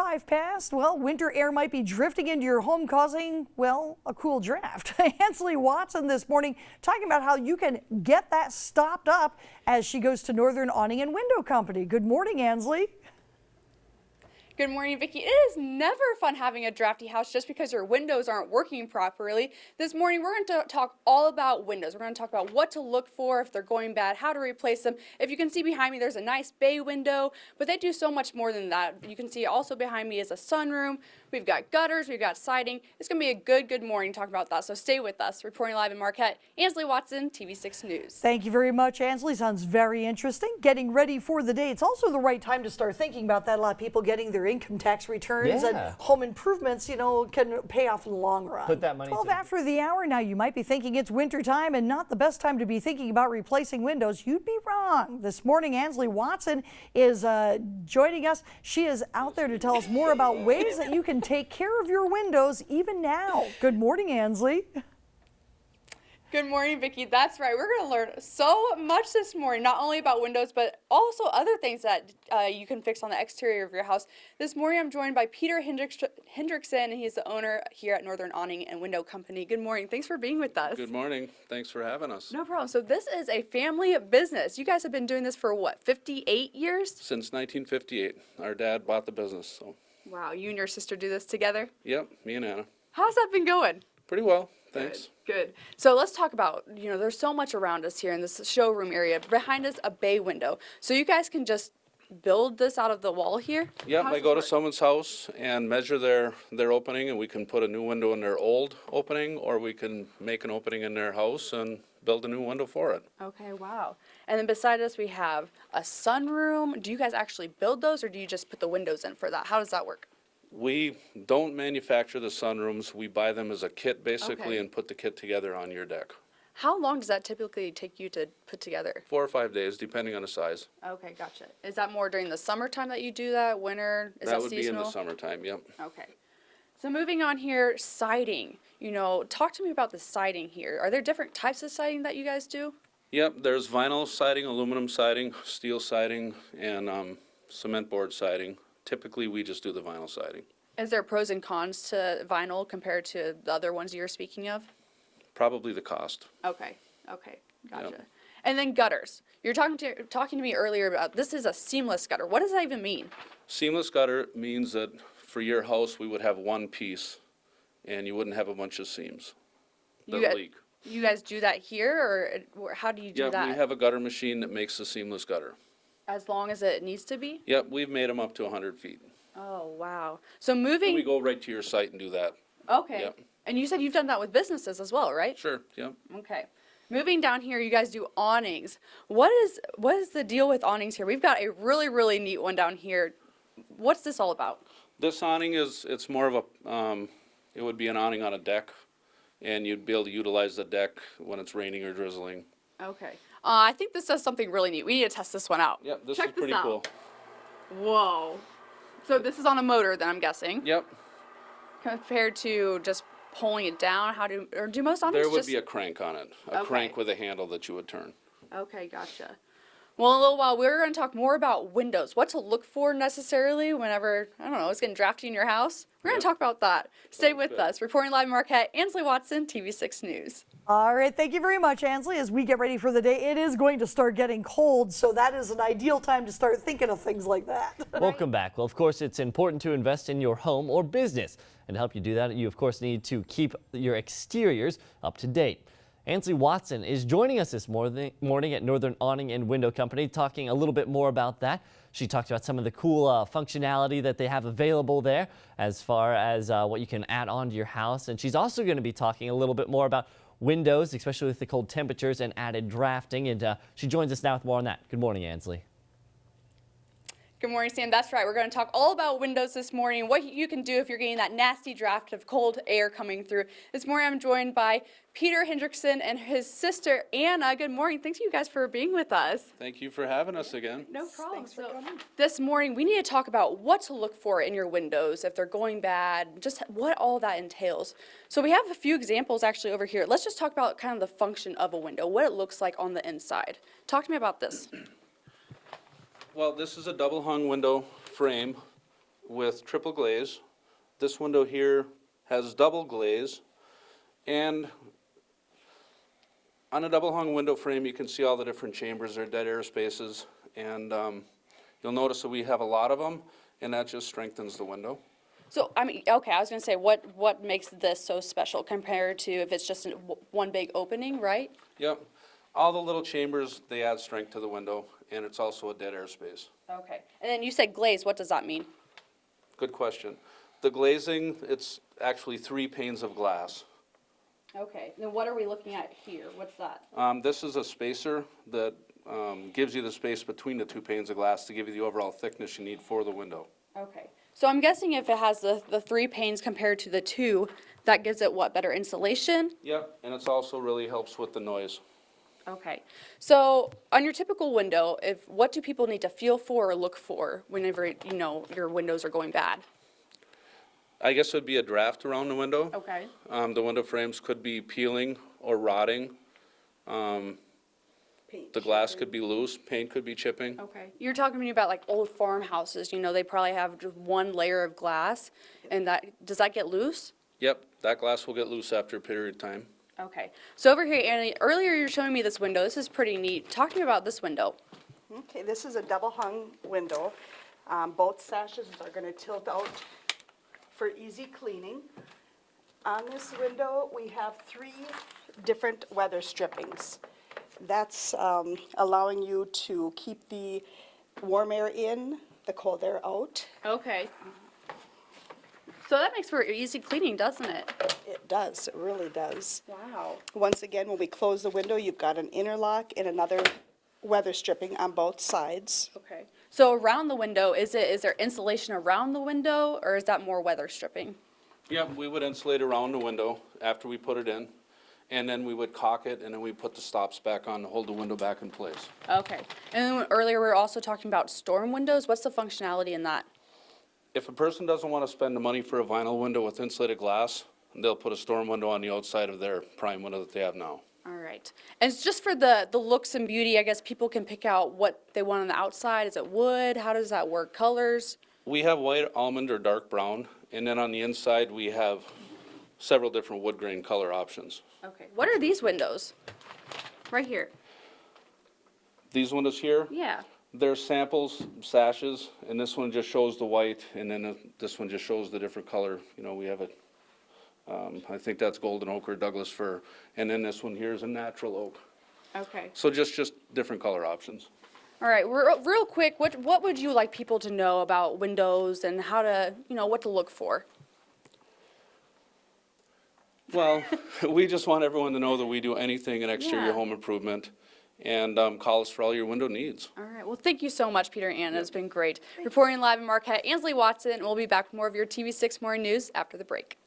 drive past, well, winter air might be drifting into your home, causing, well, a cool draft. Ansley Watson this morning talking about how you can get that stopped up as she goes to Northern Awning and Window Company. Good morning, Ansley. Good morning, Vicki. It is never fun having a drafty house just because your windows aren't working properly. This morning, we're going to talk all about windows. We're going to talk about what to look for if they're going bad, how to replace them. If you can see behind me, there's a nice bay window, but they do so much more than that. You can see also behind me is a sunroom. We've got gutters, we've got siding. It's going to be a good morning talking about that, so stay with us. Reporting live in Marquette, Ansley Watson, TV6 News. Thank you very much, Ansley. Sounds very interesting. Getting ready for the day. It's also the right time to start thinking about that. A lot of people getting their income tax returns and home improvements, you know, can pay off in the long run. Put that money 12 after the hour now. You might be thinking it's winter time and not the best time to be thinking about replacing windows. You'd be wrong. This morning, Ansley Watson is joining us. She is out there to tell us more about ways that you can take care of your windows even now. Good morning, Ansley. Good morning, Vicki. That's right. We're going to learn so much this morning, not only about windows, but also other things that you can fix on the exterior of your house. This morning, I'm joined by Peter Hendrickson, and he's the owner here at Northern Awning and Window Company. Good morning. Thanks for being with us. Good morning. Thanks for having us. No problem. So this is a family business. You guys have been doing this for what, 58 years? Since 1958. Our dad bought the business. So. Wow. You and your sister do this together? Yep, me and Anna. How's that been going? Pretty well. Thanks. Good. So let's talk about, you know, there's so much around us here in this showroom area. Behind us, a bay window. So you guys can just build this out of the wall here? Yep, I go to someone's house and measure their opening, and we can put a new window in their old opening, or we can make an opening in their house and build a new window for it. Okay, wow. And then beside us, we have a sunroom. Do you guys actually build those, or do you just put the windows in for that? How does that work? We don't manufacture the sunrooms. We buy them as a kit, basically, and put the kit together on your deck. How long does that typically take you to put together? 4 or 5 days, depending on the size. Okay, gotcha. Is that more during the summertime that you do that? Winter? Is that seasonal? That would be in the summertime, yep. Okay. So moving on here, siding. You know, talk to me about the siding here. Are there different types of siding that you guys do? Yep, there's vinyl siding, aluminum siding, steel siding, and cement board siding. Typically, we just do the vinyl siding. Is there pros and cons to vinyl compared to the other ones you're speaking of? Probably the cost. Okay, gotcha. Yep. And then gutters. You're talking to me earlier about this is a seamless gutter. What does that even mean? Seamless gutter means that for your house, we would have one piece, and you wouldn't have a bunch of seams that leak. You guys do that here, or how do you do that? Yeah, we have a gutter machine that makes a seamless gutter. As long as it needs to be? Yep, we've made them up to 100 feet. Oh, wow. So moving... And we go right to your site and do that. Okay. Yep. And you said you've done that with businesses as well, right? Sure, yep. Okay. Moving down here, you guys do awnings. What is the deal with awnings here? We've got a really neat one down here. What's this all about? This awning it's more of a, it would be an awning on a deck, and you'd be able to utilize the deck when it's raining or drizzling. Okay. I think this does something really neat. We need to test this one out. Yep, this Check is pretty out. cool. Whoa. So this is on a motor then, I'm guessing. Yep. Compared to just pulling it down, or do most awnings There would be a crank on it, a crank with a handle that you would turn. Okay, gotcha. Well, in a little while, we're going to talk more about windows, what to look for necessarily whenever, I don't know, it's getting drafty in your house. We're going to talk about that. Stay with us. Reporting live in Marquette, Ansley Watson, TV6 News. All right, thank you very much, Ansley. As we get ready for the day, it is going to start getting cold, so that is an ideal time to start thinking of things like that. Welcome back. Well, of course, it's important to invest in your home or business. And to help you do that, you, of course, need to keep your exteriors up to date. Ansley Watson is joining us this morning at Northern Awning and Window Company, talking a little bit more about that. She talked about some of the cool functionality that they have available there as far as what you can add on to your house. And she's also going to be talking a little bit more about windows, especially with the cold temperatures and added drafting. And she joins us now with more on that. Good morning, Ansley. Good morning, Sam. That's right. We're going to talk all about windows this morning, what you can do if you're getting that nasty draft of cold air coming through. This morning, I'm joined by Peter Hendrickson and his sister, Anna. Good morning. Thanks you guys for being with us. Thank you for having us again. No problem. Thanks for coming. This morning, we need to talk about what to look for in your windows, if they're going bad, just what all that entails. So we have a few examples actually over here. Let's just talk about kind of the function of a window, what it looks like on the inside. Talk to me about this. Well, this is a double hung window frame with triple glaze. This window here has double glaze. And on a double hung window frame, you can see all the different chambers, their dead air spaces. And you'll notice that we have a lot of them, and that just strengthens the window. So, I mean, okay, I was going to say, what makes this so special compared to if it's just one big opening, right? Yep. All the little chambers, they add strength to the window, and it's also a dead air space. Okay. And then you said glaze. What does that mean? Good question. The glazing, it's actually 3 panes of glass. Okay. Then what are we looking at here? What's that? This is a spacer that gives you the space between the 2 panes of glass to give you the overall thickness you need for the window. Okay. So I'm guessing if it has the 3 panes compared to the 2, that gives it what, better insulation? Yep, and it also really helps with the noise. Okay. So on your typical window, what do people need to feel for or look for whenever, you know, your windows are going bad? I guess it would be a draft around the window. Okay. The window frames could be peeling or rotting. The glass could be loose, paint could be chipping. Okay. You're talking to me about like old farmhouses, you know, they probably have just one layer of glass, and does that get loose? Yep, that glass will get loose after a period of time. Okay. So over here, Annie, earlier you were showing me this window. This is pretty neat. Talk to me about this window. Okay, this is a double hung window. Both sashes are going to tilt out for easy cleaning. On this window, we have 3 different weather strippings. That's allowing you to keep the warm air in, the cold air out. Okay. So that makes for easy cleaning, doesn't it? It does, it really does. Wow. Once again, when we close the window, you've got an interlock and another weather stripping on both sides. Okay. So around the window, is there insulation around the window, or is that more weather stripping? Yep, we would insulate around the window after we put it in, and then we would caulk it, and then we put the stops back on to hold the window back in place. Okay. And then earlier we were also talking about storm windows. What's the functionality in that? If a person doesn't want to spend the money for a vinyl window with insulated glass, they'll put a storm window on the outside of their prime window that they have now. All right. And it's just for the looks and beauty, I guess people can pick out what they want on the outside. Is it wood? How does that work? Colors? We have white, almond, or dark brown, and then on the inside we have several different wood grain color options. Okay. What are these windows? Right here. These windows here, Yeah. they're samples, sashes, and this one just shows the white, and then this one just shows the different color. You know, we have it, I think that's golden oak or Douglas fir, and then this one here is a natural oak. Okay. So just different color options. All right. Real quick, what would you like people to know about windows and how to, you know, what to look for? Well, we just want everyone to know that we do anything in exterior Yeah. home improvement, and call us for all your window needs. All right. Well, thank you so much, Peter and Anna. It's been great. Reporting live in Marquette, Ansley Watson. We'll be back with more of your TV6 Morning News after the break.